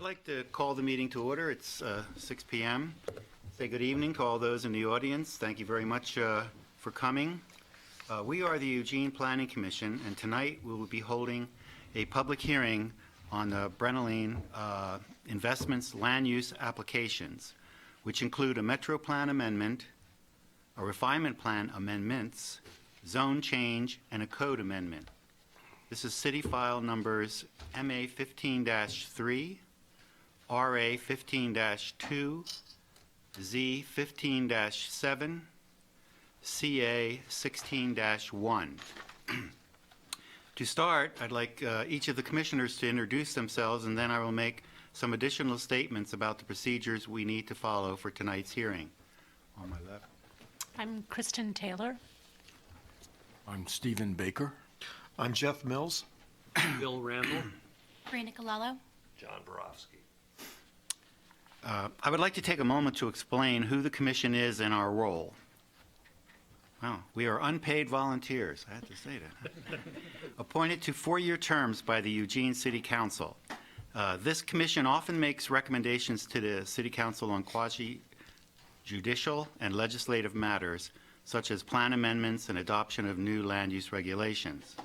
like to call the meeting to order. It's 6 p.m. Say good evening to all those in the audience. Thank you very much for coming. We are the Eugene Planning Commission, and tonight we will be holding a public hearing on the Brennaline Investments Land Use Applications, which include a Metro Plan amendment, a Refinement Plan amendments, zone change, and a code amendment. This is City File numbers MA 15-3, RA 15-2, Z 15-7, CA 16-1. To start, I'd like each of the commissioners to introduce themselves, and then I will make some additional statements about the procedures we need to follow for tonight's hearing. On my left. I'm Kristen Taylor. I'm Stephen Baker. I'm Jeff Mills. Bill Randall. Ray Nicolello. John Borofsky. I would like to take a moment to explain who the commission is and our role. Wow, we are unpaid volunteers, I have to say that. Appointed to 4-year terms by the Eugene City Council. This commission often makes recommendations to the City Council on quasi-judicial and legislative matters, such as plan amendments and adoption of new land use regulations.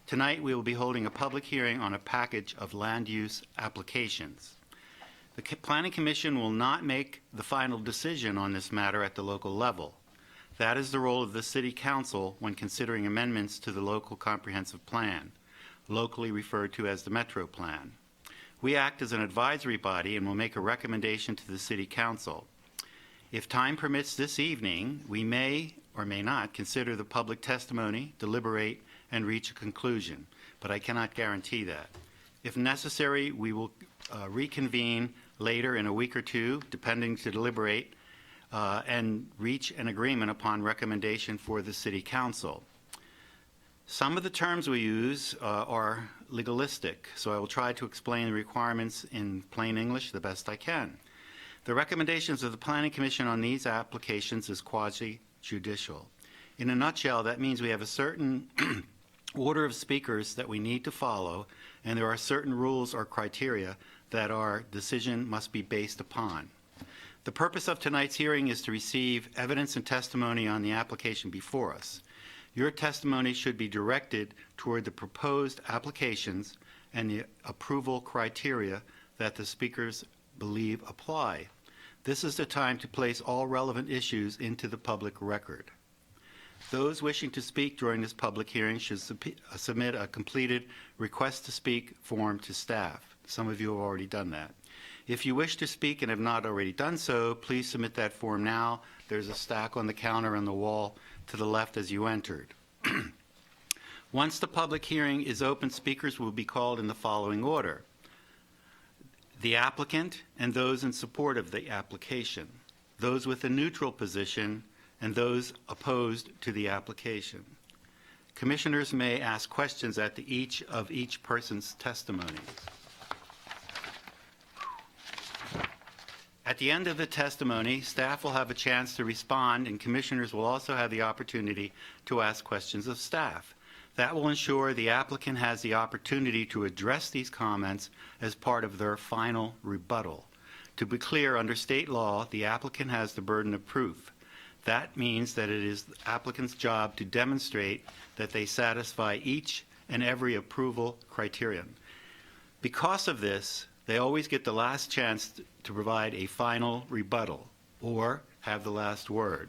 Tonight, we will be holding a public hearing on a package of land use applications. The Planning Commission will not make the final decision on this matter at the local level. That is the role of the City Council when considering amendments to the local comprehensive plan, locally referred to as the Metro Plan. We act as an advisory body and will make a recommendation to the City Council. If time permits this evening, we may or may not consider the public testimony, deliberate, and reach a conclusion, but I cannot guarantee that. If necessary, we will reconvene later in a week or two, depending to deliberate and reach an agreement upon recommendation for the City Council. Some of the terms we use are legalistic, so I will try to explain the requirements in plain English the best I can. The recommendations of the Planning Commission on these applications is quasi-judicial. In a nutshell, that means we have a certain order of speakers that we need to follow, and there are certain rules or criteria that our decision must be based upon. The purpose of tonight's hearing is to receive evidence and testimony on the application before us. Your testimony should be directed toward the proposed applications and the approval criteria that the speakers believe apply. This is the time to place all relevant issues into the public record. Those wishing to speak during this public hearing should submit a completed request to speak form to staff. Some of you have already done that. If you wish to speak and have not already done so, please submit that form now. There's a stack on the counter on the wall to the left as you entered. Once the public hearing is open, speakers will be called in the following order: the applicant and those in support of the application, those with a neutral position, and those opposed to the application. Commissioners may ask questions at each person's testimony. At the end of the testimony, staff will have a chance to respond, and commissioners will also have the opportunity to ask questions of staff. That will ensure the applicant has the opportunity to address these comments as part of their final rebuttal. To be clear, under state law, the applicant has the burden of proof. That means that it is the applicant's job to demonstrate that they satisfy each and every approval criterion. Because of this, they always get the last chance to provide a final rebuttal or have the last word.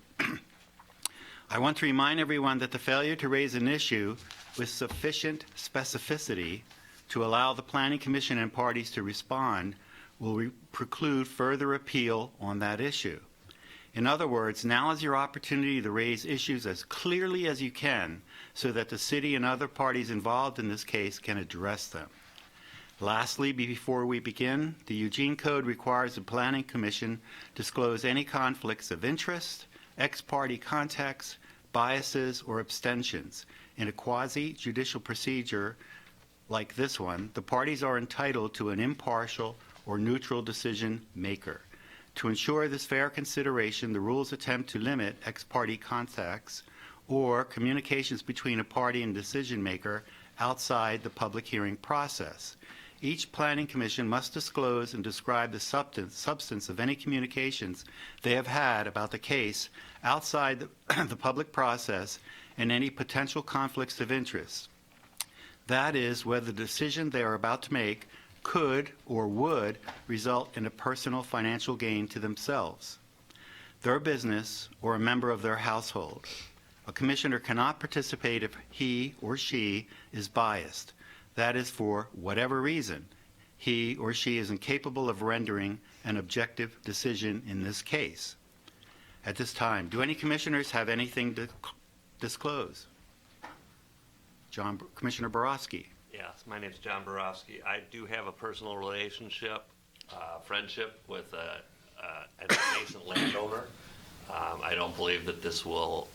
I want to remind everyone that the failure to raise an issue with sufficient specificity to allow the Planning Commission and parties to respond will preclude further appeal on that issue. In other words, now is your opportunity to raise issues as clearly as you can so that the city and other parties involved in this case can address them. Lastly, before we begin, the Eugene Code requires the Planning Commission disclose any conflicts of interest, ex parte contacts, biases, or abstentions. In a quasi-judicial procedure like this one, the parties are entitled to an impartial or neutral decision maker. To ensure this fair consideration, the rules attempt to limit ex parte contacts or communications between a party and decision maker outside the public hearing process. each planning commission must disclose and describe the substance of any communications they have had about the case outside the public process and any potential conflicts of interest. That is, whether the decision they are about to make could or would result in a personal financial gain to themselves, their business, or a member of their household. A commissioner cannot participate if he or she is biased. That is, for whatever reason, he or she is incapable of rendering an objective decision in this case. At this time, do any commissioners have anything to disclose? Commissioner Borowski. Yes, my name's John Borowski. I do have a personal relationship, friendship with an adjacent landowner. I don't believe that this will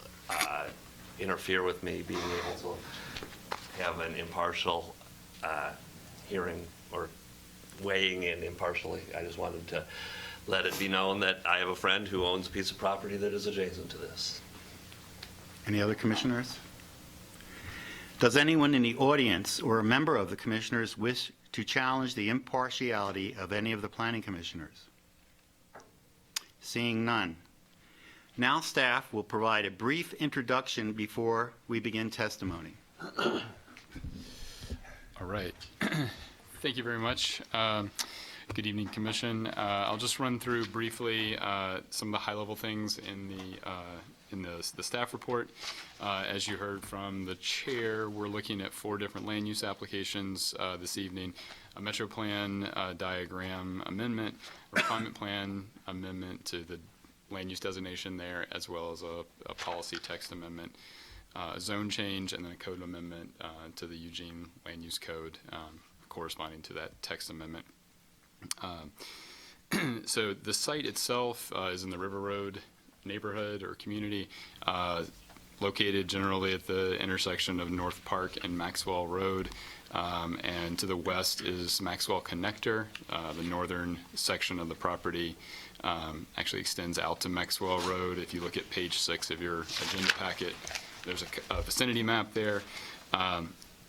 interfere with me being able to have an impartial hearing or weighing in impartially. I just wanted to let it be known that I have a friend who owns a piece of property that is adjacent to this. Any other commissioners? Does anyone in the audience or a member of the commissioners wish to challenge the impartiality of any of the planning commissioners? Seeing none. Now staff will provide a brief introduction before we begin testimony. All right. Thank you very much. Good evening, Commission. I'll just run through briefly some of the high-level things in the staff report. As you heard from the chair, we're looking at 4 different land use applications this evening: a metro plan diagram amendment, a refinement plan amendment to the land use designation there, as well as a policy text amendment, a zone change, and then a code amendment to the Eugene land use code corresponding to that text amendment. So the site itself is in the River Road neighborhood or community, located generally at the intersection of North Park and Maxwell Road. And to the west is Maxwell Connector. The northern section of the property actually extends out to Maxwell Road. If you look at page 6 of your agenda packet, there's a vicinity map there.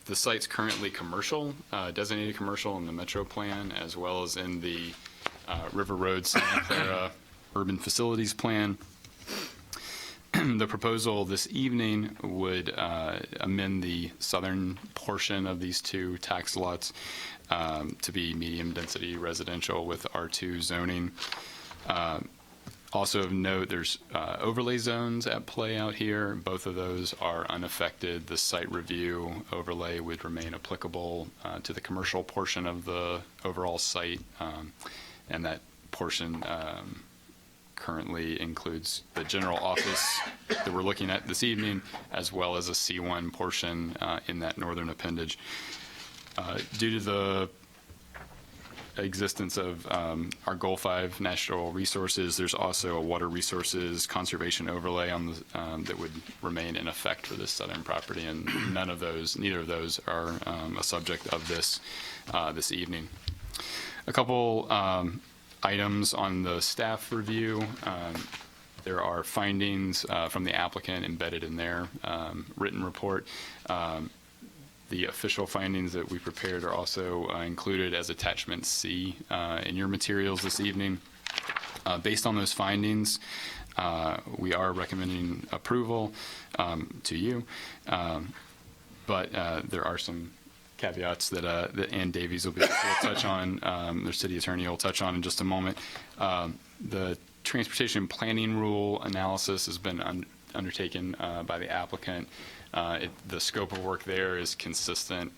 The site's currently commercial, designated commercial in the Metro Plan, as well as in the River Road Santa Clara Urban Facilities Plan. The proposal this evening would amend the southern portion of these 2 tax lots to be medium-density residential with R2 zoning. Also of note, there's overlay zones at play out here. Both of those are unaffected. The site review overlay would remain applicable to the commercial portion of the overall site, and that portion currently includes the general office that we're looking at this evening, as well as a C1 portion in that northern appendage. Due to the existence of our Goal 5 natural resources, there's also a water resources conservation overlay on the, that would remain in effect for this southern property, and neither of those are a subject of this this evening. A couple items on the staff review. There are findings from the applicant embedded in their written report. The official findings that we prepared are also included as attachment C in your materials this evening. Based on those findings, we are recommending approval to you, but there are some caveats that Ann Davies will touch on, their city attorney will touch on in just a moment. The transportation planning rule analysis has been undertaken by the applicant. The scope of work there is consistent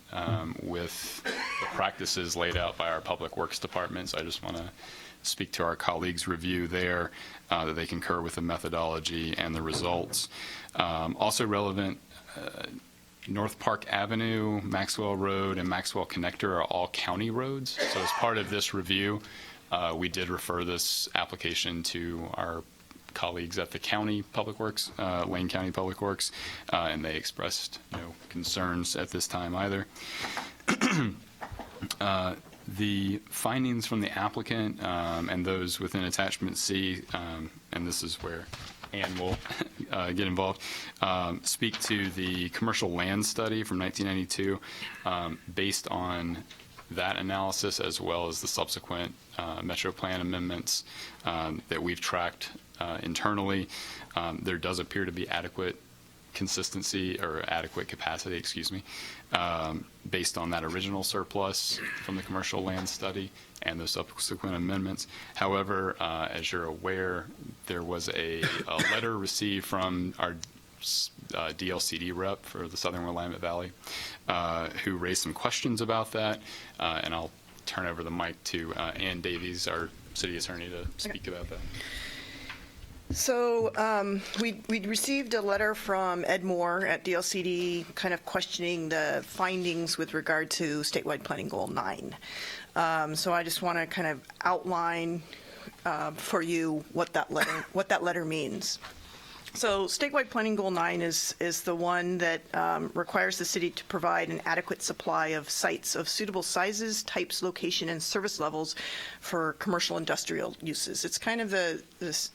with the practices laid out by our Public Works Department, so I just want to speak to our colleagues' review there, that they concur with the methodology and the results. Also relevant, North Park Avenue, Maxwell Road, and Maxwell Connector are all county roads. So as part of this review, we did refer this application to our colleagues at the county public works, Lane County Public Works, and they expressed no concerns at this time either. The findings from the applicant and those within attachment C, and this is where Ann will get involved, speak to the commercial land study from 1992. Based on that analysis as well as the subsequent Metro Plan amendments that we've tracked internally, there does appear to be adequate consistency or adequate capacity, based on that original surplus from the commercial land study and the subsequent amendments. However, as you're aware, there was a letter received from our DLCD rep for the Southern Willamette Valley, who raised some questions about that, and I'll turn over the mic to Ann Davies, our city attorney, to speak about that. So we received a letter from Ed Moore at DLCD kind of questioning the findings with regard to statewide planning goal 9. So I just want to kind of outline for you what that letter means. So statewide planning goal 9 is the one that requires the city to provide an adequate supply of sites of suitable sizes, types, location, and service levels for commercial industrial uses. It's kind of this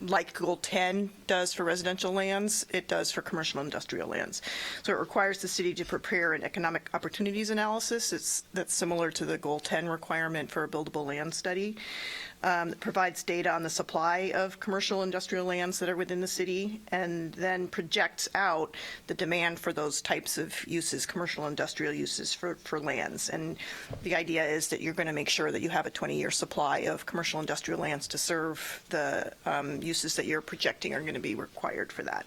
like Goal 10 does for residential lands, it does for commercial industrial lands. So it requires the city to prepare an economic opportunities analysis. That's similar to the Goal 10 requirement for a buildable land study. That provides data on the supply of commercial industrial lands that are within the city, and then projects out the demand for those types of uses, commercial industrial uses for lands. And the idea is that you're going to make sure that you have a 20-year supply of commercial industrial lands to serve the uses that you're projecting are going to be required for that.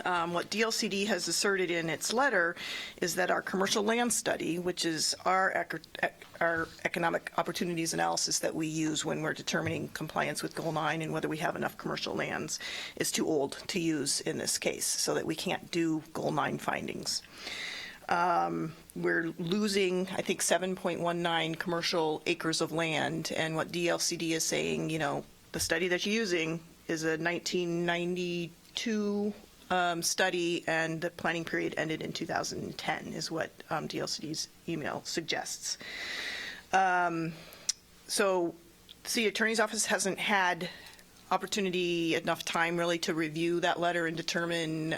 What DLCD has asserted in its letter is that our commercial land study, which is our economic opportunities analysis that we use when we're determining compliance with Goal 9 and whether we have enough commercial lands, is too old to use in this case, so that we can't do Goal 9 findings. We're losing, I think, 7.19 commercial acres of land, and what DLCD is saying, the study that you're using is a 1992 study, and the planning period ended in 2010, is what DLCD's email suggests. So the city attorney's office hasn't had enough time really to review that letter and determine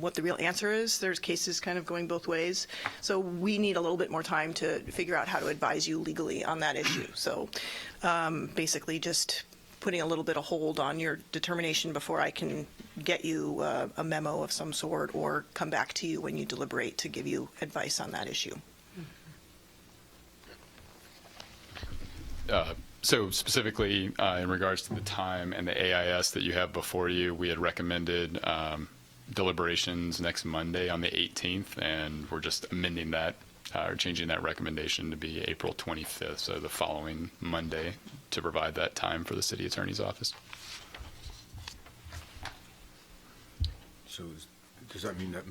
what the real answer is. There's cases kind of going both ways. So we need a little bit more time to figure out how to advise you legally on that issue. So basically just putting a little bit of hold on your determination before I can get you a memo of some sort or come back to you when you deliberate to give you advice on that issue. So specifically in regards to the time and the AIS that you have before you, we had recommended deliberations next Monday on the 18th, and we're just amending that or changing that recommendation to be April 25th, so the following Monday, to provide that time for the city attorney's office. So does that mean that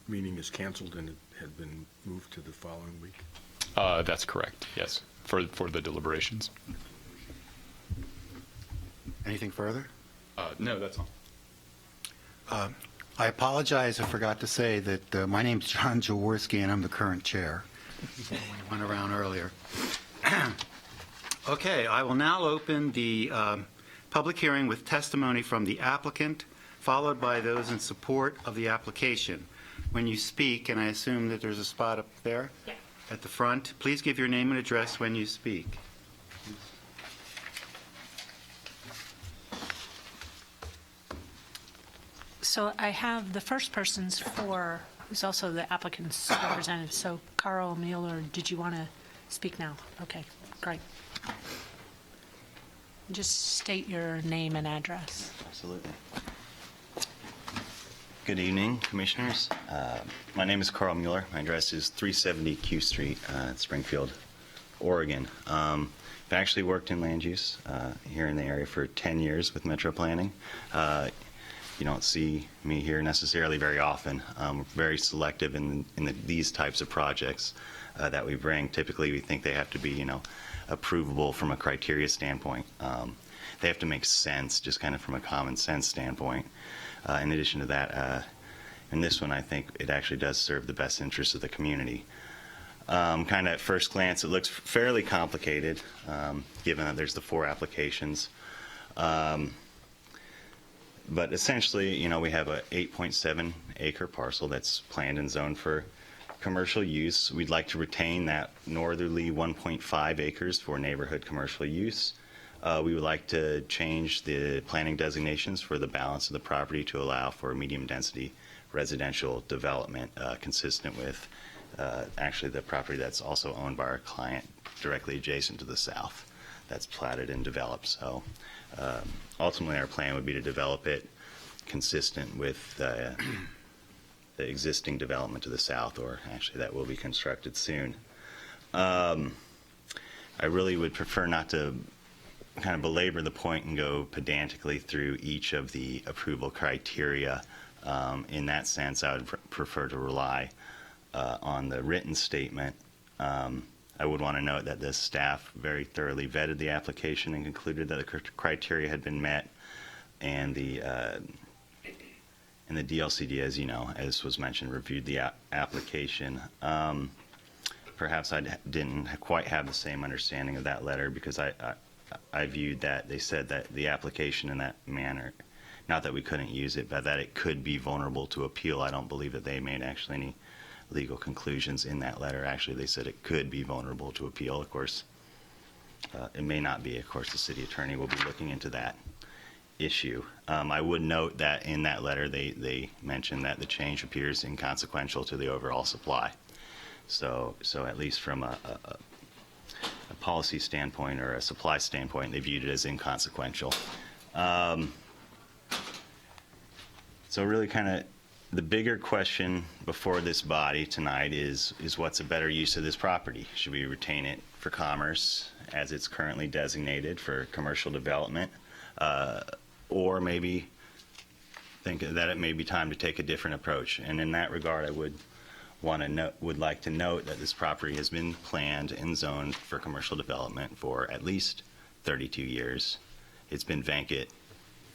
meeting is canceled and it had been moved to the following week? That's correct, yes, for the deliberations. Anything further? No, that's all. I apologize, I forgot to say that my name's John Jaworski, and I'm the current chair. I went around earlier. Okay, I will now open the public hearing with testimony from the applicant, followed by those in support of the application. When you speak, and I assume that there's a spot up there? Yeah. At the front, please give your name and address when you speak. So I have the first person's who's also the applicant's representative. So Carl Mueller, did you want to speak now? Okay, great. Just state your name and address. Absolutely. Good evening, commissioners. My name is Carl Mueller. My address is 370 Q Street, Springfield, Oregon. I've actually worked in land use here in the area for 10 years with Metro Planning. You don't see me here necessarily very often. We're very selective in these types of projects that we bring. Typically, we think they have to be, approvable from a criteria standpoint. They have to make sense, just kind of from a common sense standpoint. In addition to that, in this one, I think it actually does serve the best interests of the community. Kind of at first glance, it looks fairly complicated, given that there's the 4 applications. But essentially, we have a 8.7 acre parcel that's planned and zoned for commercial use, we'd like to retain that northerly 1.5 acres for neighborhood commercial use. We would like to change the planning designations for the balance of the property to allow for medium-density residential development consistent with actually the property that's also owned by our client directly adjacent to the south that's platted and developed. So ultimately, our plan would be to develop it consistent with the existing development to the south, or actually that will be constructed soon. I really would prefer not to kind of belabor the point and go pedantically through each of the approval criteria. In that sense, I would prefer to rely on the written statement. I would want to note that the staff very thoroughly vetted the application and concluded that the criteria had been met, and the DLCD, as you know, as was mentioned, reviewed the application. Perhaps I didn't quite have the same understanding of that letter, because I viewed that they said that the application in that manner, not that we couldn't use it, but that it could be vulnerable to appeal. I don't believe that they made actually any legal conclusions in that letter. Actually, they said it could be vulnerable to appeal. Of course, it may not be. Of course, the city attorney will be looking into that issue. I would note that in that letter, they mentioned that the change appears inconsequential to the overall supply. So at least from a policy standpoint or a supply standpoint, they viewed it as inconsequential. So really kind of the bigger question before this body tonight is what's a better use of this property? Should we retain it for commerce as it's currently designated for commercial development? Or maybe think that it may be time to take a different approach. And in that regard, I would like to note that this property has been planned and zoned for commercial development for at least 32 years. It's been vacant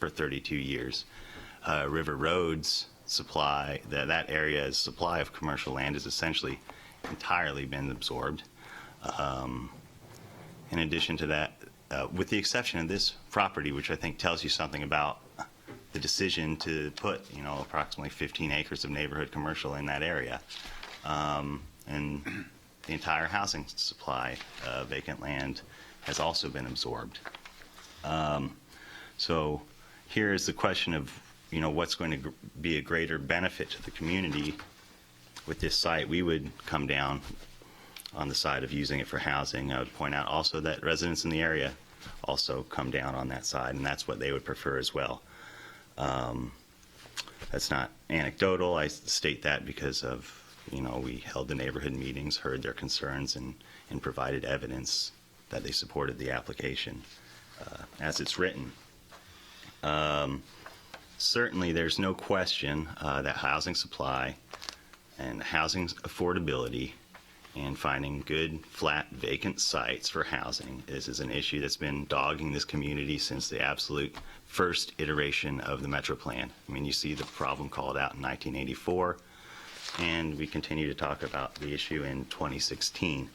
for 32 years. River Road's supply, that area's supply of commercial land has essentially entirely been absorbed. In addition to that, with the exception of this property, which I think tells you something about the decision to put, approximately 15 acres of neighborhood commercial in that area, and the entire housing supply, vacant land, has also been absorbed. So here is the question of, what's going to be a greater benefit to the community with this site. We would come down on the side of using it for housing. I would point out also that residents in the area also come down on that side, and that's what they would prefer as well. That's not anecdotal. I state that because of, we held the neighborhood meetings, heard their concerns, and provided evidence that they supported the application as it's written. Certainly, there's no question that housing supply and housing affordability and finding good, flat, vacant sites for housing is an issue that's been dogging this community since the absolute first iteration of the Metro Plan. I mean, you see the problem called out in 1984, and we continue to talk about the issue in 2016.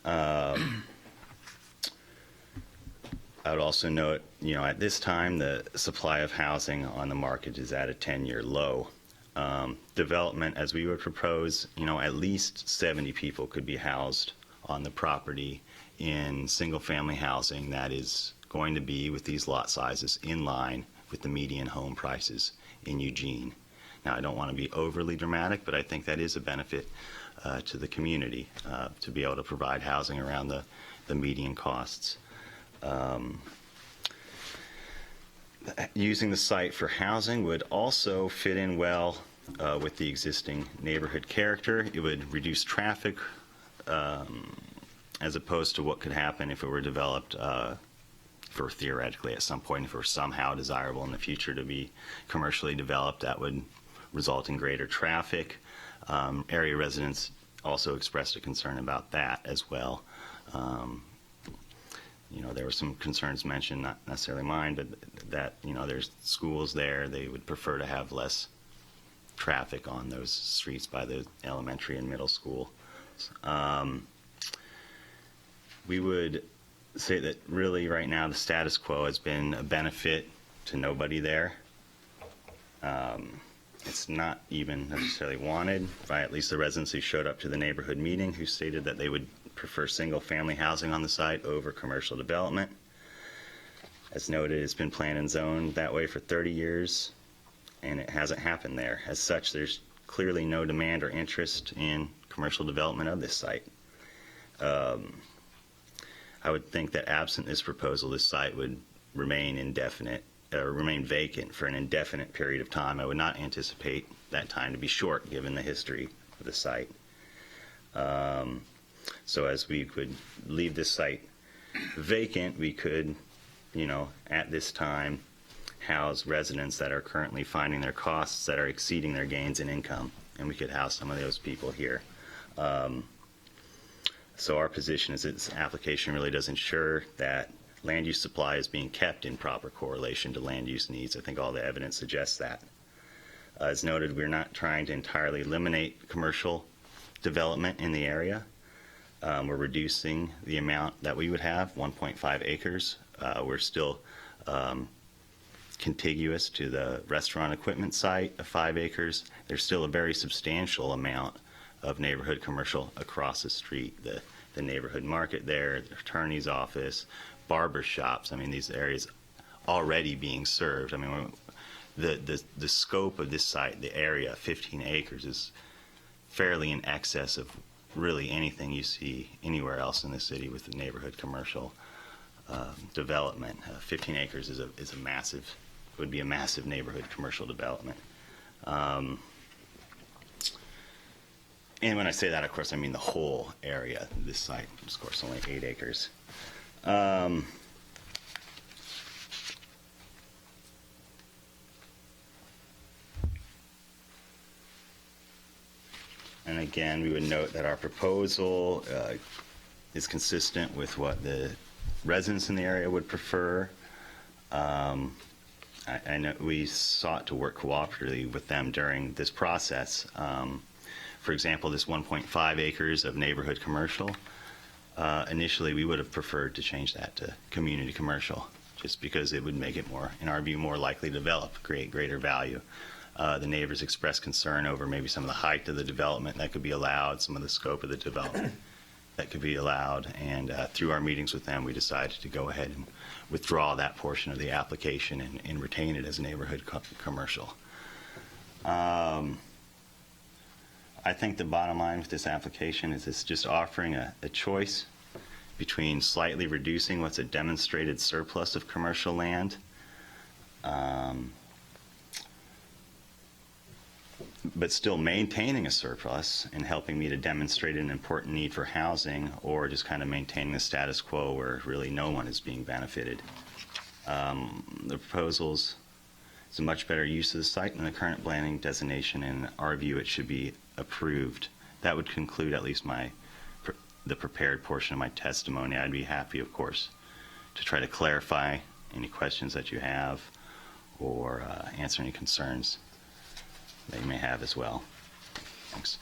I would also note, at this time, the supply of housing on the market is at a 10-year low. Development, as we would propose, at least 70 people could be housed on the property in single-family housing that is going to be, with these lot sizes, in line with the median home prices in Eugene. Now, I don't want to be overly dramatic, but I think that is a benefit to the community to be able to provide housing around the median costs. Using the site for housing would also fit in well with the existing neighborhood character. It would reduce traffic as opposed to what could happen if it were developed for theoretically at some point, if it were somehow desirable in the future to be commercially developed, that would result in greater traffic. Area residents also expressed a concern about that as well. There were some concerns mentioned, not necessarily mine, but that, there's schools there. They would prefer to have less traffic on those streets by the elementary and middle school. We would say that really right now the status quo has been a benefit to nobody there. It's not even necessarily wanted by at least the residents who showed up to the neighborhood meeting, who stated that they would prefer single-family housing on the site over commercial development. As noted, it's been planned and zoned that way for 30 years, and it hasn't happened there. As such, there's clearly no demand or interest in commercial development of this site. I would think that absent this proposal, this site would remain vacant for an indefinite period of time. I would not anticipate that time to be short, given the history of the site. So as we could leave this site vacant, we could, at this time, house residents that are currently finding their costs that are exceeding their gains in income, and we could house some of those people here. So our position is that this application really does ensure that land use supply is being kept in proper correlation to land use needs. I think all the evidence suggests that. As noted, we're not trying to entirely eliminate commercial development in the area. We're reducing the amount that we would have, 1.5 acres. We're still contiguous to the restaurant equipment site of 5 acres. There's still a very substantial amount of neighborhood commercial across the street. The neighborhood market there, the attorney's office, barber shops. I mean, these areas already being served. I mean, the scope of this site, the area, 15 acres, is fairly in excess of really anything you see anywhere else in the city with the neighborhood commercial development. 15 acres is a massive, would be a massive neighborhood commercial development. And when I say that, of course, I mean the whole area. This site is, of course, only 8 acres. And again, we would note that our proposal is consistent with what the residents in the area would prefer. I know we sought to work cooperatively with them during this process. For example, this 1.5 acres of neighborhood commercial, initially we would have preferred to change that to community commercial, just because it would make it more, in our view, more likely to develop, create greater value. The neighbors expressed concern over maybe some of the height of the development that could be allowed, some of the scope of the development that could be allowed, and through our meetings with them, we decided to go ahead and withdraw that portion of the application and retain it as neighborhood commercial. I think the bottom line with this application is it's just offering a choice between slightly reducing what's a demonstrated surplus of commercial land, but still maintaining a surplus and helping me to demonstrate an important need for housing, or just kind of maintaining the status quo where really no one is being benefited. The proposals is a much better use of the site than the current planning designation. In our view, it should be approved. That would conclude at least the prepared portion of my testimony. I'd be happy, of course, to try to clarify any questions that you have or answer any concerns that you may have as well. Thanks.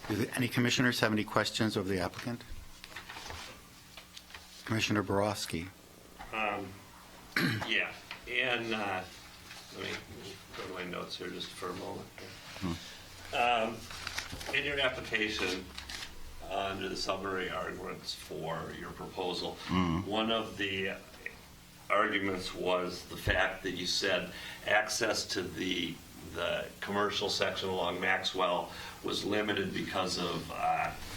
Do any commissioners have any questions of the applicant? Commissioner Borowski. Yeah, and let me go to my notes here just for a moment. In your application, under the summary arguments for your proposal, one of the arguments was the fact that you said access to the commercial section along Maxwell was limited because of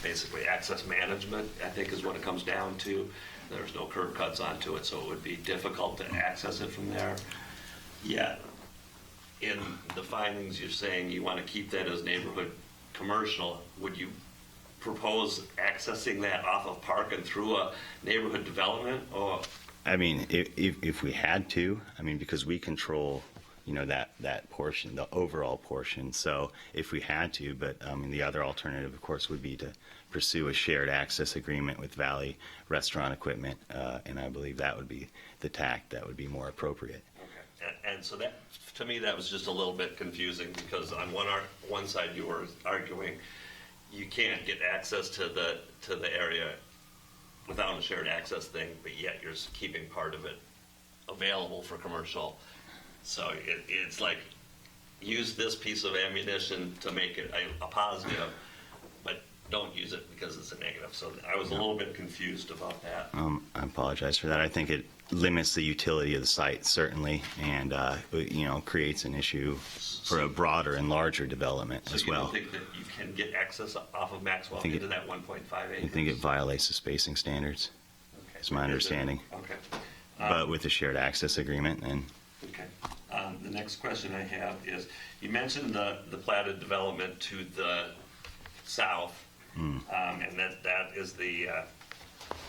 basically access management, I think is what it comes down to. There's no curb cuts onto it, so it would be difficult to access it from there. Yet, in the findings, you're saying you want to keep that as neighborhood commercial. Would you propose accessing that off of Park and through a neighborhood development? Or I mean, if we had to, I mean, because we control, that portion, the overall portion. So if we had to, but I mean, the other alternative, of course, would be to pursue a shared access agreement with Valley Restaurant Equipment, and I believe that would be the tack that would be more appropriate. okay. And so that, to me, that was just a little bit confusing, because on one side you were arguing you can't get access to the area without a shared access thing, but yet you're keeping part of it available for commercial. So it's like use this piece of ammunition to make it a positive, but don't use it because it's a negative. So I was a little bit confused about that. I apologize for that. I think it limits the utility of the site, certainly, and, creates an issue for a broader and larger development So as you well. don't think that you can get access off of Maxwell think into it- that 1.5 acres? I think it violates the spacing standards, Okay. is my understanding. Okay. But with the shared access agreement, and Okay. The next question I have is, you mentioned the platted development to the south, and that is the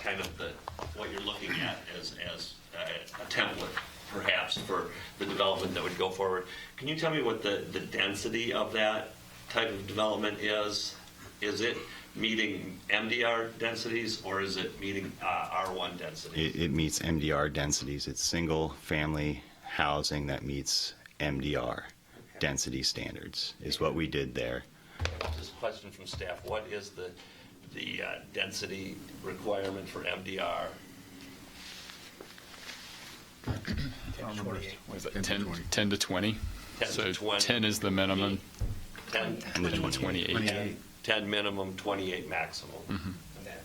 kind of what you're looking at as a template, perhaps, for the development that would go forward. Can you tell me what the density of that type of development is? Is it meeting MDR densities, or is it meeting R1 densities? it meets MDR densities. It's single-family housing that meets MDR density standards, is what we did there. Just a question from staff, what is the density requirement for MDR? What is it, 10 to 10 20. 10 to 20? 10 to So 20. 10 is the minimum, 10 And the 28. 28. 10 minimum, 28 maximum. Okay.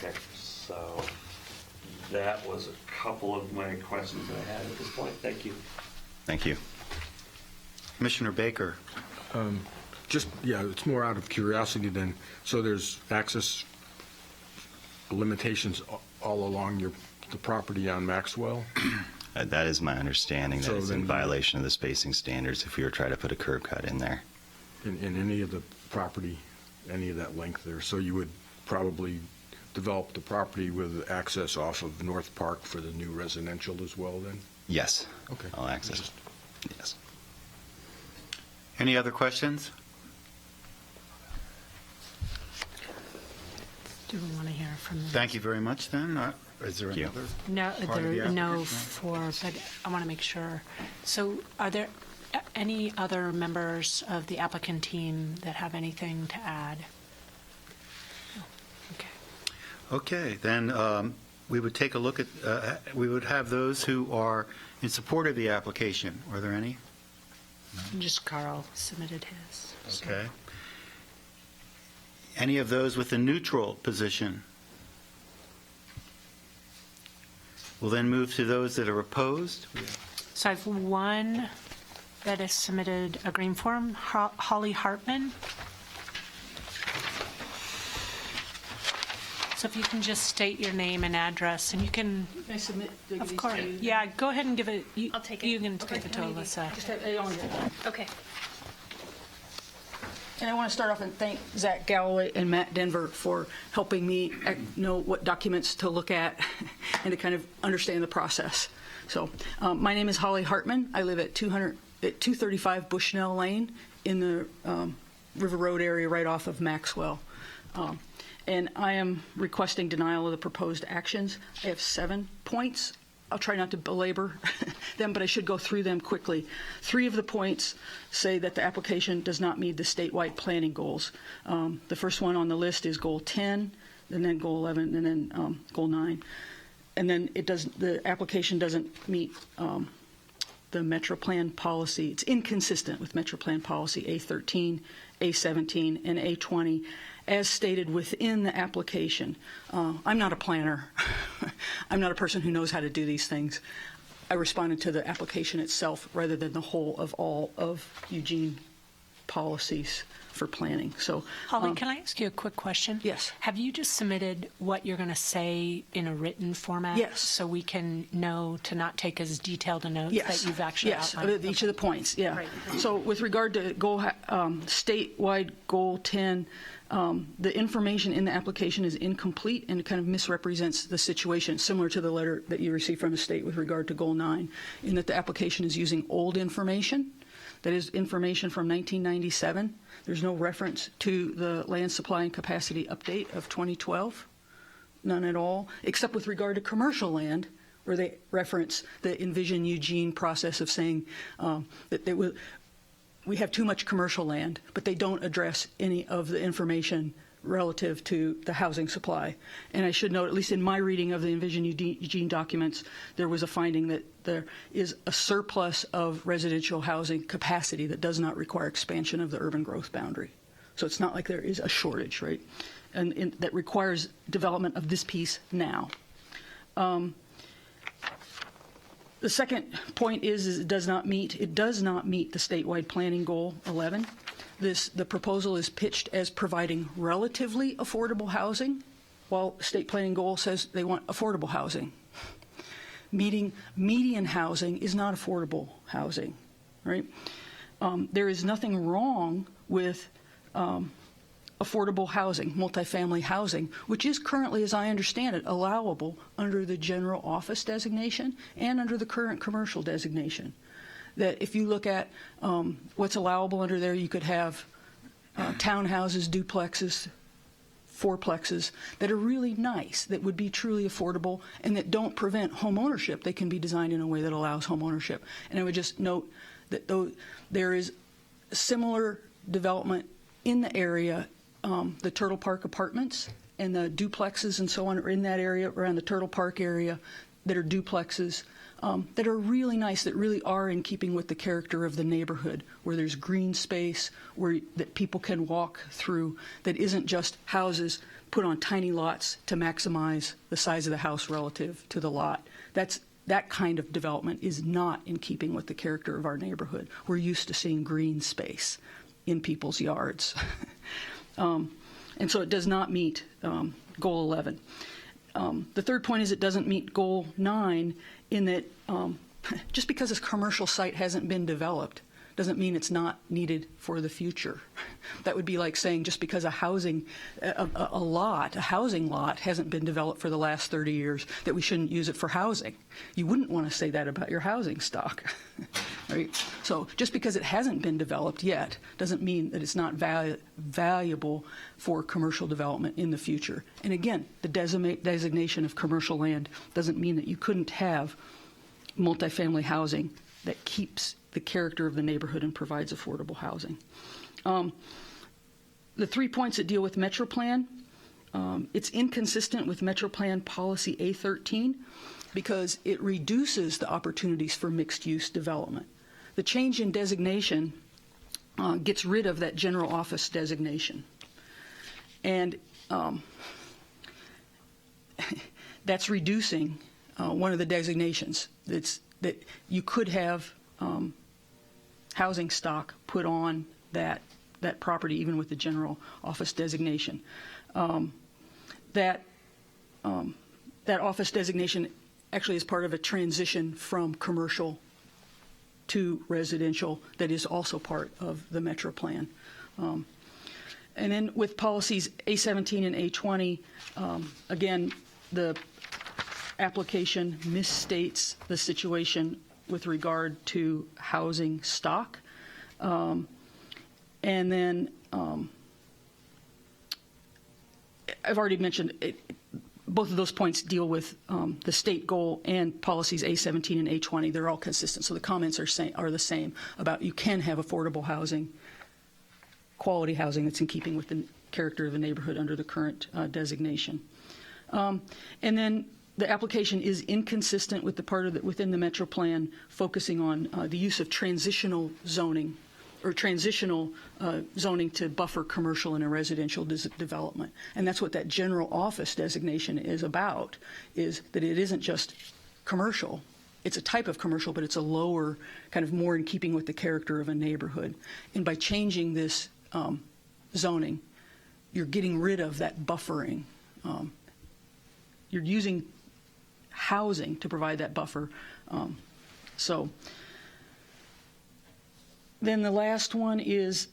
Okay, so that was a couple of my questions that I had at this point. Thank you. Thank you. Commissioner Baker. It's more out of curiosity than, so there's access limitations all along the property on Maxwell? That is my understanding, that So it's in then- violation of the spacing standards if you were trying to put a curb cut in there. In any of the property, any of that length there? So you would probably develop the property with access off of North Park for the new residential as well then? Yes. Okay. All access. Yes. Any other questions? Do we want to hear from them? Thank you very much, then. Is there Thank you. another? No, part of the there, no, application? but I want to make sure. So are there any other members of the applicant team that have anything to add? No. Okay. Okay, then we would take a look at, we would have those who are in support of the application. Are there any? Just Carl submitted his. so- Okay. Any of those with a neutral position? We'll then move to those that are opposed. So I have one that has submitted a green form, Holly Hartman. So if you can just state your name and address, and you can, Can I submit? do I give of these course, to you? yeah, go ahead and give it. I'll take it. You can Okay, give it to how many do you- Alyssa. Just have- I only got one. Okay. And I want to start off and thank Zach Galloway and Matt Denver for helping me know what documents to look at and to kind of understand the process. So my name is Holly Hartman. I live at 235 Bushnell Lane in the River Road area right off of Maxwell. And I am requesting denial of the proposed actions. I have 7 points. I'll try not to belabor them, but I should go through them quickly. 3 of the points say that the application does not meet the statewide planning goals. The first one on the list is Goal 10, and then Goal 11, and then Goal 9. And then the application doesn't meet the Metro Plan policy. It's inconsistent with Metro Plan policy A13, A17, and A20, as stated within the application. I'm not a planner. I'm not a person who knows how to do these things. I responded to the application itself rather than the whole of all of Eugene policies for planning. So, Holly, can I ask you a quick question? Yes. Have you just submitted what you're going to say in a written format? Yes. So we can know to not take as detailed a note yes, that you've actually yes, outlined? each of the points, yeah. Great. So with regard to statewide Goal 10, the information in the application is incomplete and kind of misrepresents the situation, similar to the letter that you received from the state with regard to Goal 9, in that the application is using old information. That is information from 1997. There's no reference to the land supply and capacity update of 2012, none at all, except with regard to commercial land, where they reference the Envision Eugene process of saying that we have too much commercial land, but they don't address any of the information relative to the housing supply. And I should note, at least in my reading of the Envision Eugene documents, there was a finding that there is a surplus of residential housing capacity that does not require expansion of the urban growth boundary. So it's not like there is a shortage, right? And that requires development of this piece now. The second point is it does not meet the statewide planning goal 11. The proposal is pitched as providing relatively affordable housing, while state planning goal says they want affordable housing. Meeting median housing is not affordable housing, right? There is nothing wrong with affordable housing, multifamily housing, which is currently, as I understand it, allowable under the general office designation and under the current commercial designation. That if you look at what's allowable under there, you could have townhouses, duplexes, fourplexes that are really nice, that would be truly affordable, and that don't prevent home ownership. They can be designed in a way that allows home ownership. And I would just note that there is similar development in the area. The Turtle Park apartments and the duplexes and so on are in that area, around the Turtle Park area, that are duplexes that are really nice, that really are in keeping with the character of the neighborhood, where there's green space, that people can walk through, that isn't just houses put on tiny lots to maximize the size of the house relative to the lot. That kind of development is not in keeping with the character of our neighborhood. We're used to seeing green space in people's yards. And so it does not meet Goal 11. The third point is it doesn't meet Goal 9 in that just because a commercial site hasn't been developed doesn't mean it's not needed for the future. That would be like saying just because a housing lot hasn't been developed for the last 30 years that we shouldn't use it for housing. You wouldn't want to say that about your housing stock, right? So just because it hasn't been developed yet doesn't mean that it's not valuable for commercial development in the future. And again, the designation of commercial land doesn't mean that you couldn't have multifamily housing that keeps the character of the neighborhood and provides affordable housing. The 3 points that deal with Metro Plan, it's inconsistent with Metro Plan Policy A13 because it reduces the opportunities for mixed-use development. The change in designation gets rid of that general office designation. And that's reducing one of the designations. That you could have housing stock put on that property, even with the general office designation. That office designation actually is part of a transition from commercial to residential that is also part of the Metro Plan. And then with policies A17 and A20, again, the application misstates the situation with regard to housing stock. And then I've already mentioned both of those points deal with the state goal and policies A17 and A20. They're all consistent. So the comments are the same about you can have affordable housing, quality housing that's in keeping with the character of the neighborhood under the current designation. And then the application is inconsistent with the part of within the Metro Plan focusing on the use of transitional zoning or transitional zoning to buffer commercial and a residential development. And that's what that general office designation is about, is that it isn't just commercial. It's a type of commercial, but it's a lower, kind of more in keeping with the character of a neighborhood. And by changing this zoning, you're getting rid of that buffering. You're using housing to provide that buffer. Then the last one is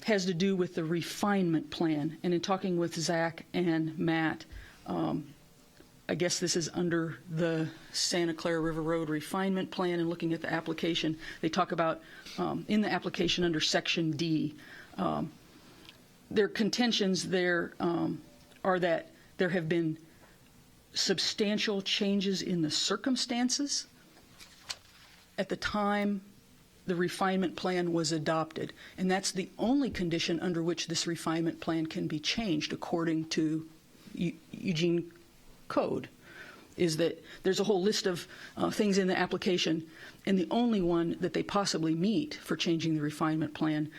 has to do with the refinement plan. And in talking with Zach and Matt, I guess this is under the Santa Clara River Road refinement plan, and looking at the application, they talk about in the application under Section D, their contentions there are that there have been substantial changes in the circumstances at the time the refinement plan was adopted. And that's the only condition under which this refinement plan can be changed according to Eugene Code, is that there's a whole list of things in the application, and the only one that they possibly meet for changing the refinement plan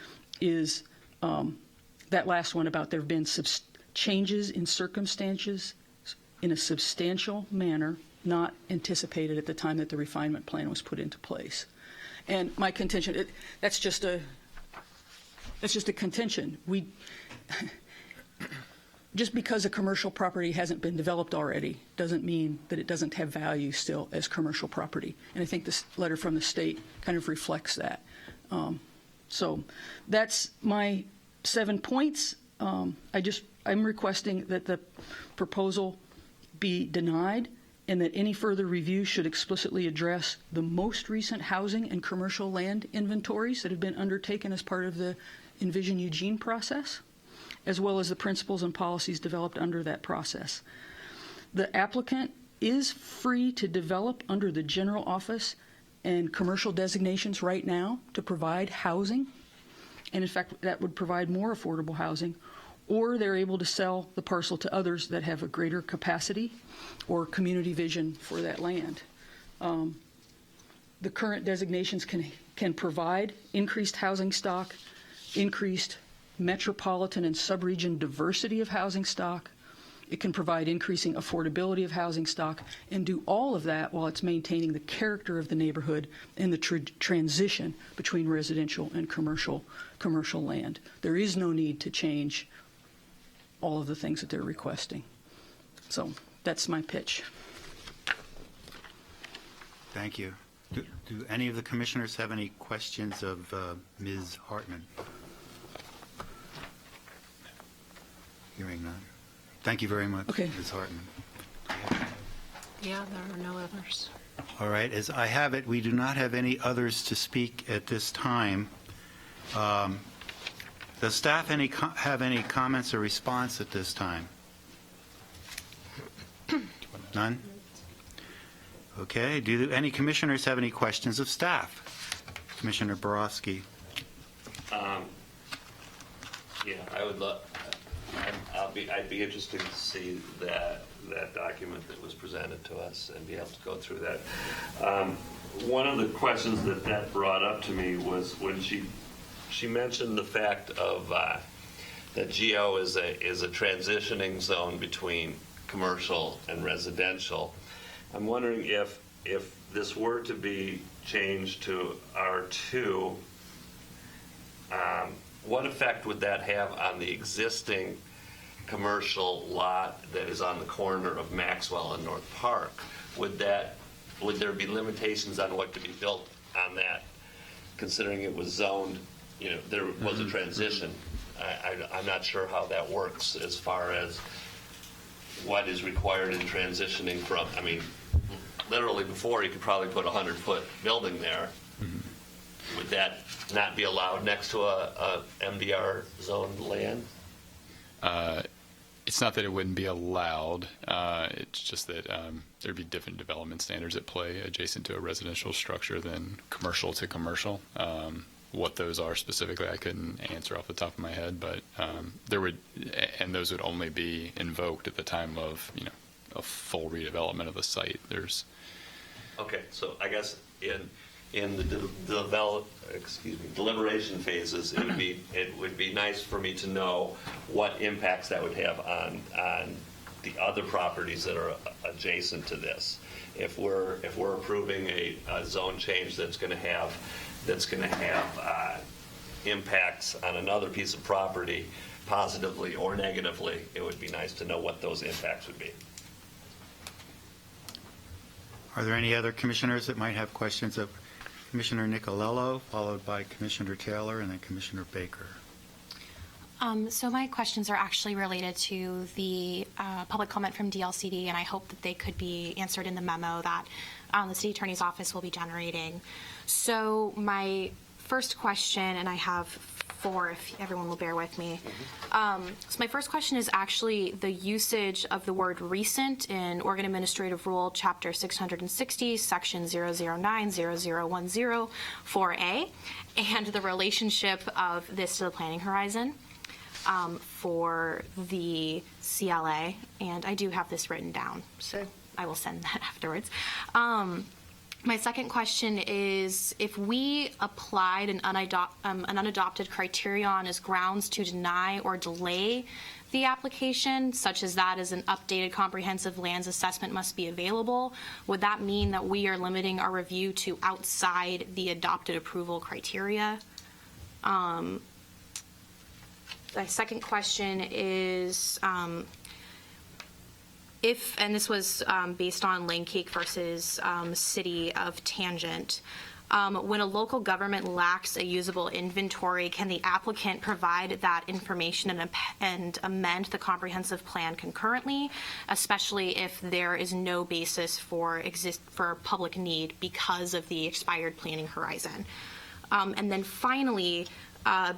is that last one about there have been changes in circumstances in a substantial manner not anticipated at the time that the refinement plan was put into place. And my contention, that's just a contention. Just because a commercial property hasn't been developed already doesn't mean that it doesn't have value still as commercial property. And I think this letter from the state kind of reflects that. So that's my 7 points. I'm requesting that the proposal be denied, and that any further review should explicitly address the most recent housing and commercial land inventories that have been undertaken as part of the Envision Eugene process, as well as the principles and policies developed under that process. The applicant is free to develop under the general office and commercial designations right now to provide housing, and in fact that would provide more affordable housing, or they're able to sell the parcel to others that have a greater capacity or community vision for that land. The current designations can provide increased housing stock, increased metropolitan and subregion diversity of housing stock. It can provide increasing affordability of housing stock, and do all of that while it's maintaining the character of the neighborhood and the transition between residential and commercial land. There is no need to change all of the things that they're requesting. So that's my pitch. Thank you. Do any of the commissioners have any questions of Ms. Hartman? Hearing none. Thank you very much, Okay. Ms. Hartman. Yeah, there are no others. All right, as I have it, we do not have any others to speak at this time. Does staff have any comments or response at this time? None? Okay. Do any commissioners have any questions of staff? Commissioner Borowski. Yeah, I would love. I'd be interested to see that document that was presented to us and be able to go through that. One of the questions that brought up to me was when she mentioned the fact of that GO is a transitioning zone between commercial and residential. I'm wondering if this were to be changed to R2, what effect would that have on the existing commercial lot that is on the corner of Maxwell and North Park? Would there be limitations on what could be built on that, considering it was zoned? There was a transition. I'm not sure how that works as far as what is required in transitioning from. I mean, literally before you could probably put a 100-foot building there. Would that not be allowed next to a MDR zoned land? It's not that it wouldn't be allowed. It's just that there'd be different development standards at play adjacent to a residential structure than commercial to commercial. What those are specifically, I couldn't answer off the top of my head, but those would only be invoked at the time of a full redevelopment of the site. Okay, so I guess in the deliberation phases, it would be nice for me to know what impacts that would have on the other properties that are adjacent to this. If we're approving a zone change that's going to have impacts on another piece of property, positively or negatively, it would be nice to know what those impacts would be. Are there any other commissioners that might have questions of Commissioner Nicolello, followed by Commissioner Taylor, and then Commissioner Baker? So my questions are actually related to the public comment from DLCD, and I hope that they could be answered in the memo that the City Attorney's Office will be generating. So my first question, and I have 4, if everyone will bear with me. So my first question is actually the usage of the word recent in Oregon Administrative Rule, Chapter 660, Section 0090010 4A, and the relationship of this to the planning horizon for the CLA. And I do have this written down, so I will send that afterwards. My second question is, if we applied an unadopted criterion as grounds to deny or delay the application, such as that as an updated comprehensive lands assessment must be available, would that mean that we are limiting our review to outside the adopted approval criteria? My second question is, if, and this was based on Lane Cake versus City of Tangent, when a local government lacks a usable inventory, can the applicant provide that information and amend the comprehensive plan concurrently, especially if there is no basis for public need because of the expired planning horizon? And then finally,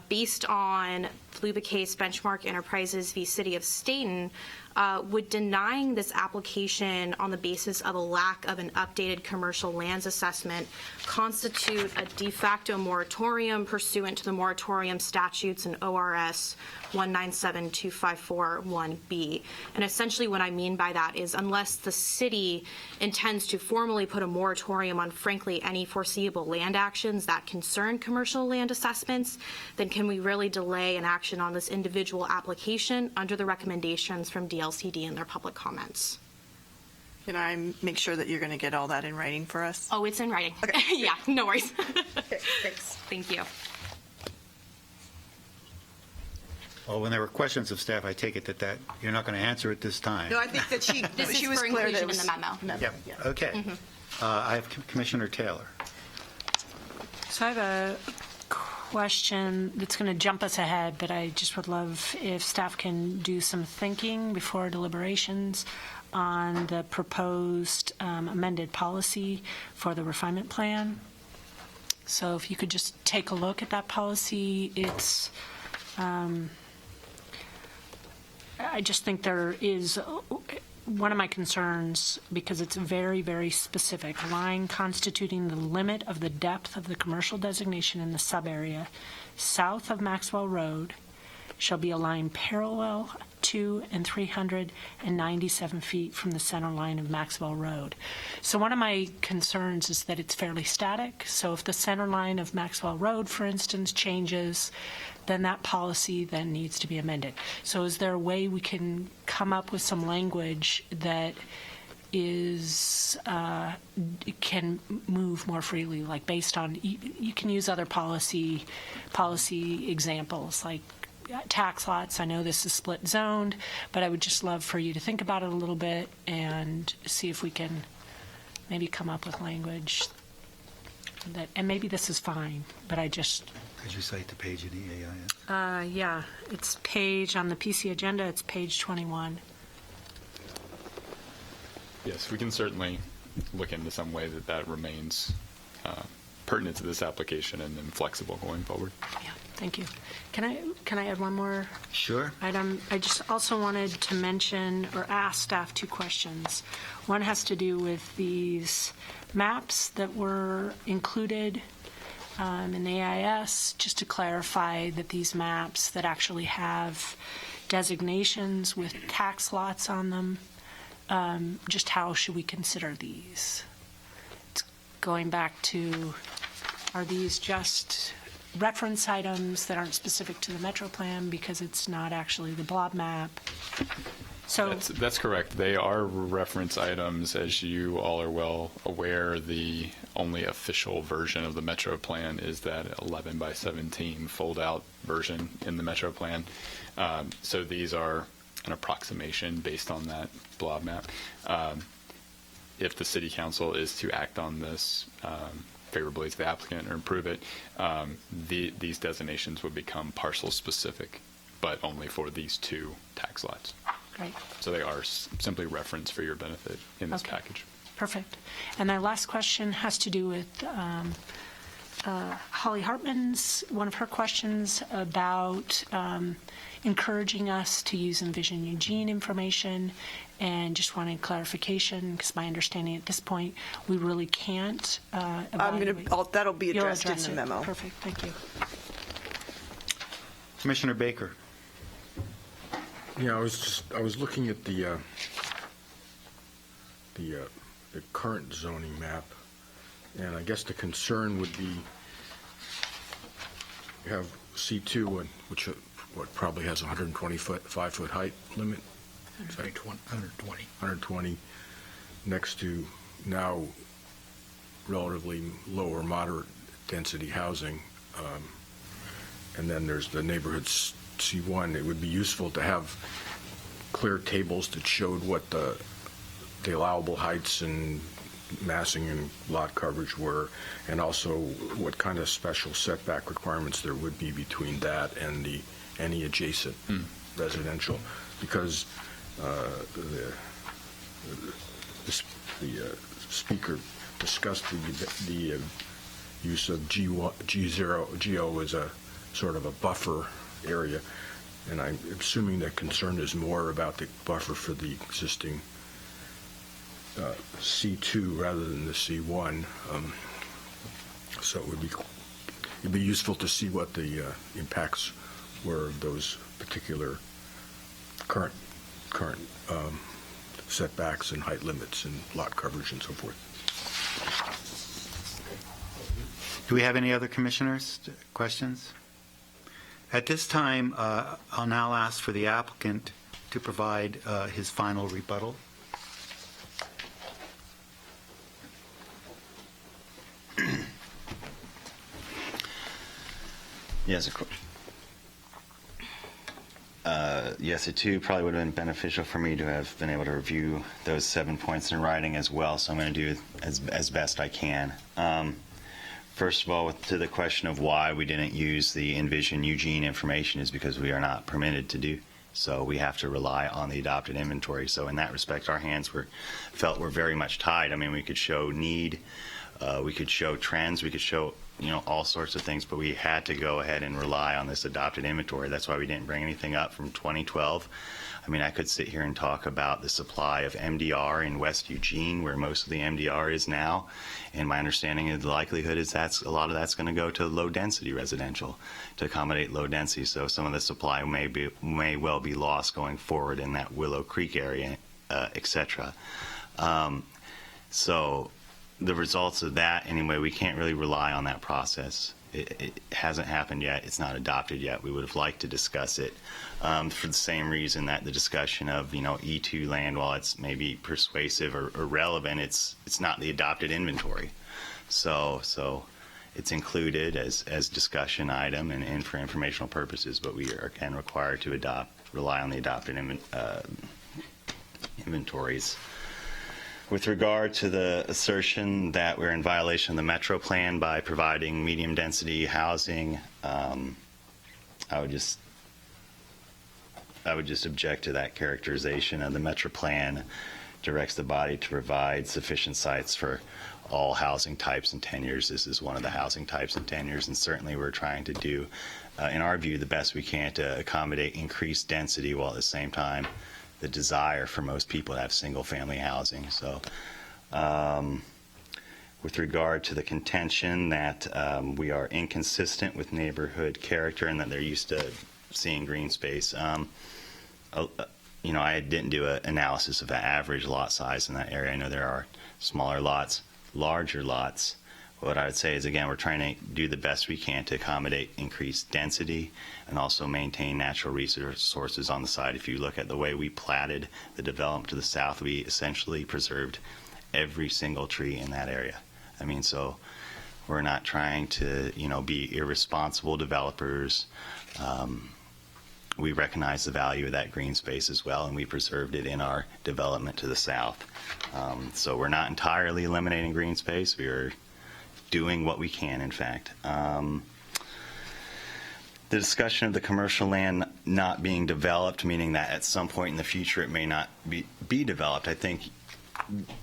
based on Luba Case Benchmark Enterprises v. City of Staten, would denying this application on the basis of a lack of an updated commercial lands assessment constitute a de facto moratorium pursuant to the moratorium statutes in ORS 1972541B? And essentially what I mean by that is, unless the city intends to formally put a moratorium on, frankly, any foreseeable land actions that concern commercial land assessments, then can we really delay an action on this individual application under the recommendations from DLCD and their public comments? Can I make sure that you're going to get all that in writing for us? Oh, it's in writing. Okay. Yeah, no worries. Okay, thanks. Thank you. Well, when there were questions of staff, I take it that you're not going to answer it this time. No, I think that she This she is was for clear that it inclusion in was the memo. Yep, okay. I have Commissioner Taylor. So I have a question that's going to jump us ahead, but I just would love if staff can do some thinking before deliberations on the proposed amended policy for the refinement plan. So if you could just take a look at that policy, it's, I just think there is one of my concerns, because it's very, very specific, line constituting the limit of the depth of the commercial designation in the sub-area south of Maxwell Road shall be a line parallel to and 397 feet from the center line of Maxwell Road. So one of my concerns is that it's fairly static. So if the center line of Maxwell Road, for instance, changes, then that policy then needs to be amended. So is there a way we can come up with some language that is can move more freely, like based on, you can use other policy examples, like tax lots. I know this is split zoned, but I would just love for you to think about it a little bit and see if we can maybe come up with language that, and maybe this is fine, but I just... Could you cite the page of the AIS? Yeah, it's page, on the PC agenda, it's page 21. Yes, we can certainly look into some way that remains pertinent to this application and then flexible going forward. Yeah, thank you. Can I add one more Sure. item? I just also wanted to mention or ask staff two questions. One has to do with these maps that were included in the AIS, just to clarify that these maps that actually have designations with tax lots on them, just how should we consider these? It's going back to, are these just reference items that aren't specific to the Metro Plan because it's not actually the blob map? So That's correct. They are reference items. As you all are well aware, the only official version of the Metro Plan is that 11 by 17 fold-out version in the Metro Plan. So these are an approximation based on that blob map. If the City Council is to act on this favorably to the applicant or improve it, these designations would become parcel-specific, but only for these two tax lots. Great. So they are simply referenced for your benefit in this Okay. package. Perfect. And my last question has to do with Holly Hartman's, one of her questions about encouraging us to use Envision Eugene information, and just wanted clarification, because my understanding at this point, we really can't evaluate. That'll be You'll addressed in address the it. memo. Perfect, thank you. Commissioner Baker. Yeah, I was looking at the current zoning map, and I guess the concern would be you have C2, which probably has a 125-foot height limit. 120 next to now relatively lower moderate density housing, and then there's the neighborhood C1. It would be useful to have clear tables that showed what the allowable heights and massing and lot coverage were, and also what kind of special setback requirements there would be between that and any adjacent residential, because the speaker discussed the use of GO as a sort of a buffer area, and I'm assuming the concern is more about the buffer for the existing C2 rather than the C1. So it'd be useful to see what the impacts were of those particular current setbacks and height limits and lot coverage and so forth. Do we have any other commissioners' questions? At this time, I'll now ask for the applicant to provide his final rebuttal. Yes, of course. Yes, it too probably would have been beneficial for me to have been able to review those 7 points in writing as well, so I'm going to do as best I can. First of all, to the question of why we didn't use the Envision Eugene information is because we are not permitted to do. So we have to rely on the adopted inventory. So in that respect, our hands were very much tied. I mean, we could show need, we could show trends, we could show all sorts of things, but we had to go ahead and rely on this adopted inventory. That's why we didn't bring anything up from 2012. I mean, I could sit here and talk about the supply of MDR in West Eugene, where most of the MDR is now, and my understanding of the likelihood is a lot of that's going to go to low-density residential to accommodate low density. So some of the supply may well be lost going forward in that Willow Creek area, et cetera. So the results of that, anyway, we can't really rely on that process. It hasn't happened yet. It's not adopted yet. We would have liked to discuss it for the same reason that the discussion of E2 land, while it's maybe persuasive or relevant, it's not the adopted inventory. So it's included as discussion item and for informational purposes, but we are again required to rely on the adopted inventories. With regard to the assertion that we're in violation of the Metro Plan by providing medium-density housing, I would just object to that characterization. The Metro Plan directs the body to provide sufficient sites for all housing types and tenures. This is one of the housing types and tenures, and certainly we're trying to do, in our view, the best we can to accommodate increased density while at the same time the desire for most people to have single-family housing. So with regard to the contention that we are inconsistent with neighborhood character and that they're used to seeing green space, I didn't do an analysis of the average lot size in that area. I know there are smaller lots, larger lots. What I would say is, again, we're trying to do the best we can to accommodate increased density and also maintain natural resources on the side. If you look at the way we platted the development to the south, we essentially preserved every single tree in that area. I mean, so we're not trying to, be irresponsible developers. We recognize the value of that green space as well, and we preserved it in our development to the south. So we're not entirely eliminating green space. We are doing what we can, in fact. The discussion of the commercial land not being developed, meaning that at some point in the future it may not be developed, I think,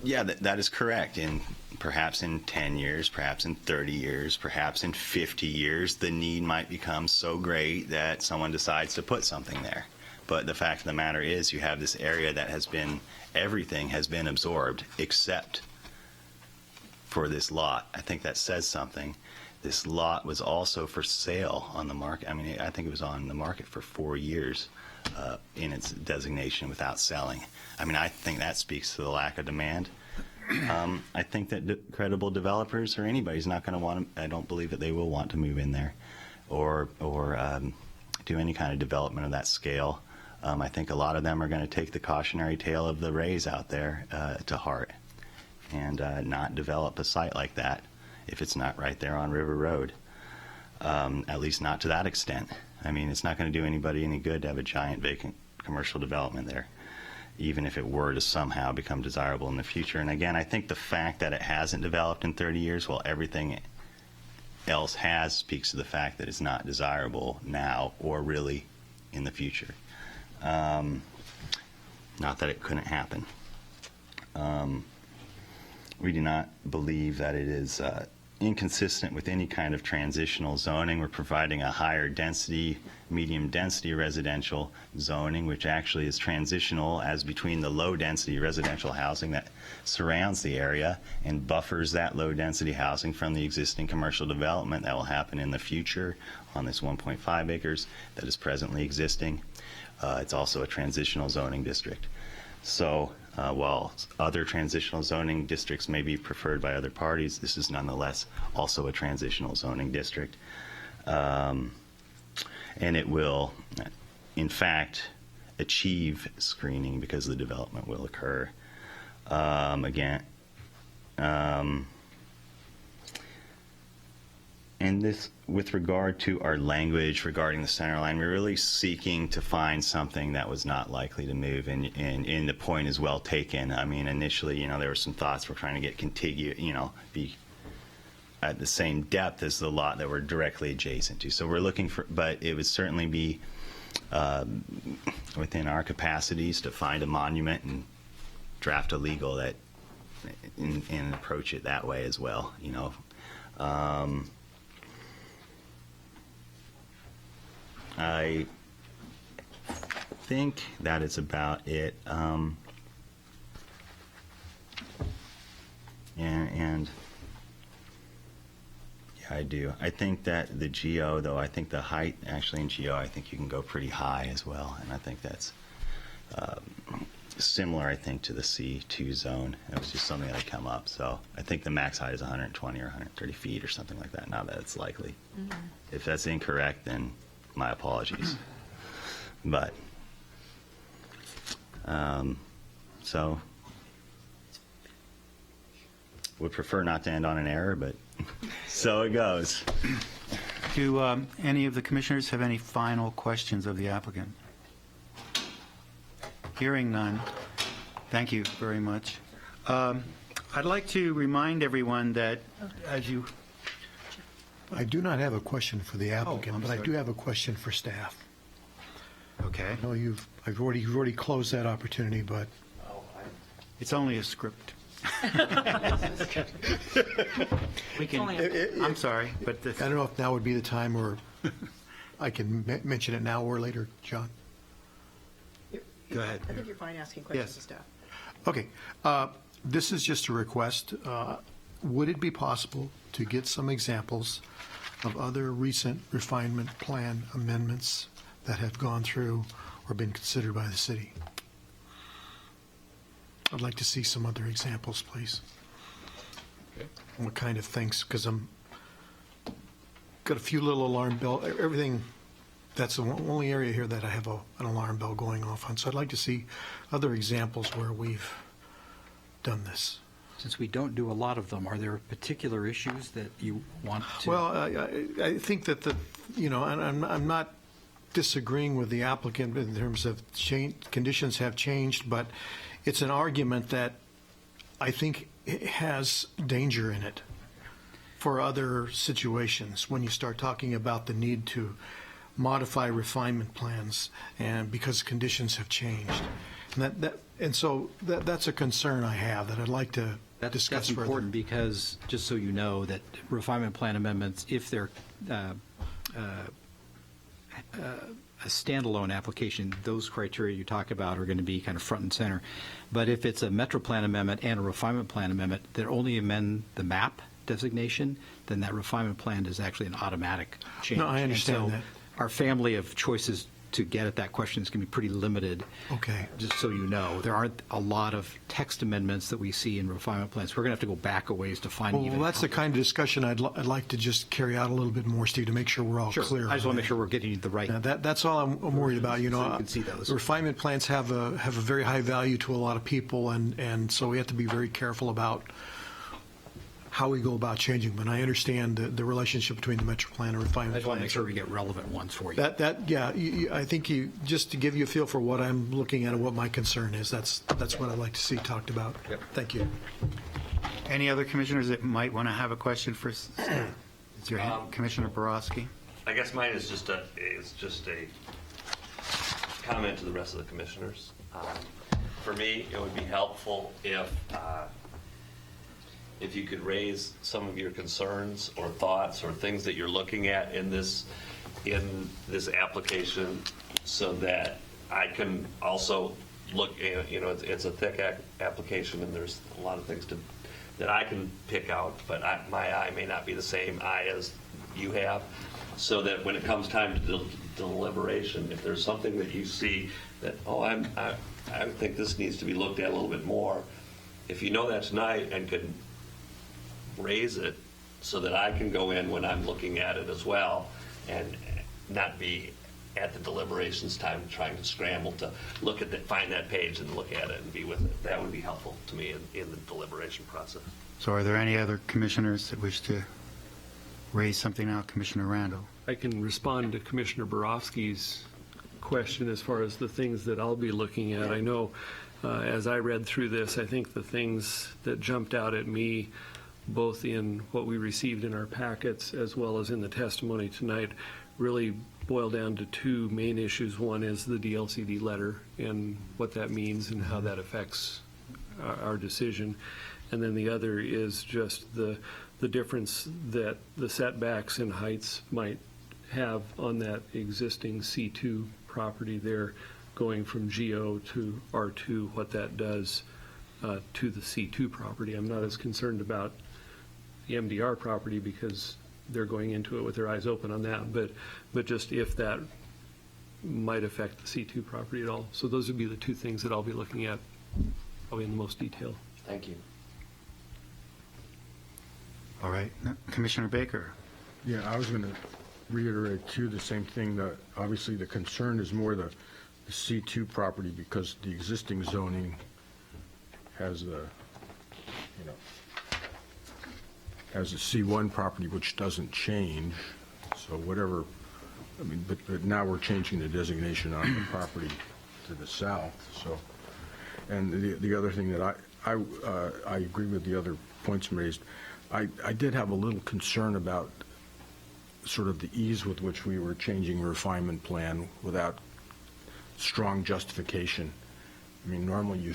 yeah, that is correct. In Perhaps in 10 years, perhaps in 30 years, perhaps in 50 years, the need might become so great that someone decides to put something there. But the fact of the matter is, you have this area that has been, everything has been absorbed except for this lot. I think that says something. This lot was also for sale on the market. I mean, I think it was on the market for 4 years in its designation without selling. I mean, I think that speaks to the lack of demand. I think that credible developers or anybody's not going to want to, I don't believe that they will want to move in there or do any kind of development of that scale. I think a lot of them are going to take the cautionary tale of the Rays out there to heart and not develop a site like that if it's not right there on River Road, at least not to that extent. I mean, it's not going to do anybody any good to have a giant vacant commercial development there, even if it were to somehow become desirable in the future. And again, I think the fact that it hasn't developed in 30 years while everything else has speaks to the fact that it's not desirable now or really in the future. Not that it couldn't happen. We do not believe that it is inconsistent with any kind of transitional zoning. We're providing a higher density, medium density residential zoning, which actually is transitional as between the low density residential housing that surrounds the area and buffers that low density housing from the existing commercial development that will happen in the future on this 1.5 acres that is presently existing. It's also a transitional zoning district. So while other transitional zoning districts may be preferred by other parties, this is nonetheless also a transitional zoning district. And it will, in fact, achieve screening because the development will occur. And this, with regard to our language regarding the center line, we're really seeking to find something that was not likely to move, and the point is well taken. I mean, initially, there were some thoughts we're trying to get contiguous, be at the same depth as the lot that we're directly adjacent to. So we're looking for, but it would certainly be within our capacities to find a monument and draft a legal that and approach it that way as well. I think that is about it. And yeah, I do. I think that the GO, though, I think the height actually in GO, I think you can go pretty high as well. And I think that's similar, I think, to the C2 zone. It was just something that had come up. So I think the max height is 120 or 130 feet or something like that, now that it's likely. Mm-hmm. If that's incorrect, then my apologies. But, so, would prefer not to end on an error, but so it goes. Do any of the commissioners have any final questions of the applicant? Hearing none, thank you very much. I'd like to remind everyone that as you... I do not have a question for the applicant, but I sorry. do have a question for staff. Okay. I know you've already closed that opportunity, but It's only a script. We can, I'm sorry, but I don't know if now would be the time, or I can mention it now or later, John. go ahead. I think you're fine asking questions Yes. of staff. Okay, this is just a request. Would it be possible to get some examples of other recent refinement plan amendments that have gone through or been considered by the city? I'd like to see some other examples, please. Okay. What kind of things, because I'm, got a few little alarm bell, everything, that's the only area here that I have an alarm bell going off on. So I'd like to see other examples where we've done this. Since we don't do a lot of them, are there particular issues that you want to? Well, I think that and I'm not disagreeing with the applicant in terms of conditions have changed, but it's an argument that I think has danger in it for other situations when you start talking about the need to modify refinement plans and because conditions have changed. And so that's a concern I have that I'd like to discuss That's further. important because, just so you know, that refinement plan amendments, if they're a standalone application, those criteria you talk about are going to be kind of front and center. But if it's a metro plan amendment and a refinement plan amendment that only amend the map designation, then that refinement plan is actually an automatic change. No, I understand And so that. our family of choices to get at that question is going to be pretty limited. Okay. Just so you know, there aren't a lot of text amendments that we see in refinement plans. We're going to have to go back a ways to find even. Well, that's the kind of discussion I'd like to just carry out a little bit more, Steve, to make sure we're all Sure. clear. I just on want to make that. sure we're getting the right. Now, that's all I'm worried about, you know. So you can see those. Refinement plans have a very high value to a lot of people, and so we have to be very careful about how we go about changing them. And I understand the relationship between the metro plan and I refinement just want to make plans. sure we get relevant ones for you. Yeah, I think just to give you a feel for what I'm looking at and what my concern is, that's what I'd like to see talked about. Yep. Thank you. Any other commissioners that might want to have a question for Commissioner Borowski? I guess mine is just a comment to the rest of the commissioners. For me, it would be helpful if you could raise some of your concerns or thoughts or things that you're looking at in this application, so that I can also look. It's a thick application, and there's a lot of things that I can pick out, but my eye may not be the same eye as you have. So that when it comes time to deliberation, if there's something that you see that, I think this needs to be looked at a little bit more, if you know that tonight and could raise it so that I can go in when I'm looking at it as well and not be at the deliberations time trying to scramble to find that page and look at it and be with it. That would be helpful to me in the deliberation process. So are there any other commissioners that wish to raise something now? Commissioner Randall? I can respond to Commissioner Borowski's question as far as the things that I'll be looking at. I know as I read through this, I think the things that jumped out at me, both in what we received in our packets as well as in the testimony tonight, really boil down to two main issues. One is the DLCD letter and what that means and how that affects our decision. And then the other is just the difference that the setbacks and heights might have on that existing C2 property there, going from GO to R2, what that does to the C2 property. I'm not as concerned about the MDR property because they're going into it with their eyes open on that, but just if that might affect the C2 property at all. So those would be the two things that I'll be looking at probably in the most detail. Thank you. All right. Commissioner Baker? Yeah, I was going to reiterate too the same thing, that obviously the concern is more the C2 property, because the existing zoning has has a C1 property which doesn't change. So whatever, but now we're changing the designation on the property to the south. So, and the other thing that I agree with the other points raised. I did have a little concern about sort of the ease with which we were changing refinement plan without strong justification. Normally you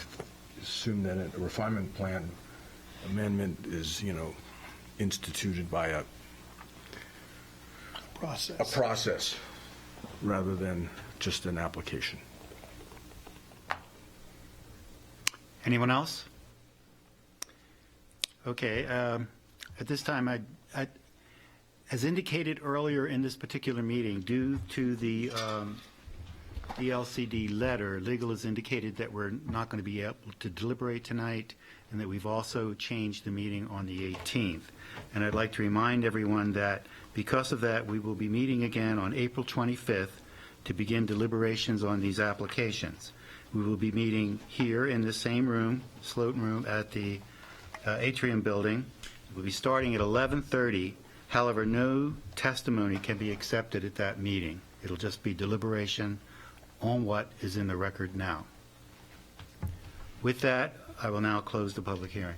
assume that a refinement plan amendment is, instituted by a process rather than just an application. Anyone else? Okay. At this time, as indicated earlier in this particular meeting, due to the LCD letter, legal has indicated that we're not going to be able to deliberate tonight, and that we've also changed the meeting on the 18th. And I'd like to remind everyone that because of that, we will be meeting again on April 25th to begin deliberations on these applications. We will be meeting here in the same room, Slotin Room, at the Atrium Building. We'll be starting at 11:30. However, no testimony can be accepted at that meeting. It'll just be deliberation on what is in the record now. With that, I will now close the public hearing.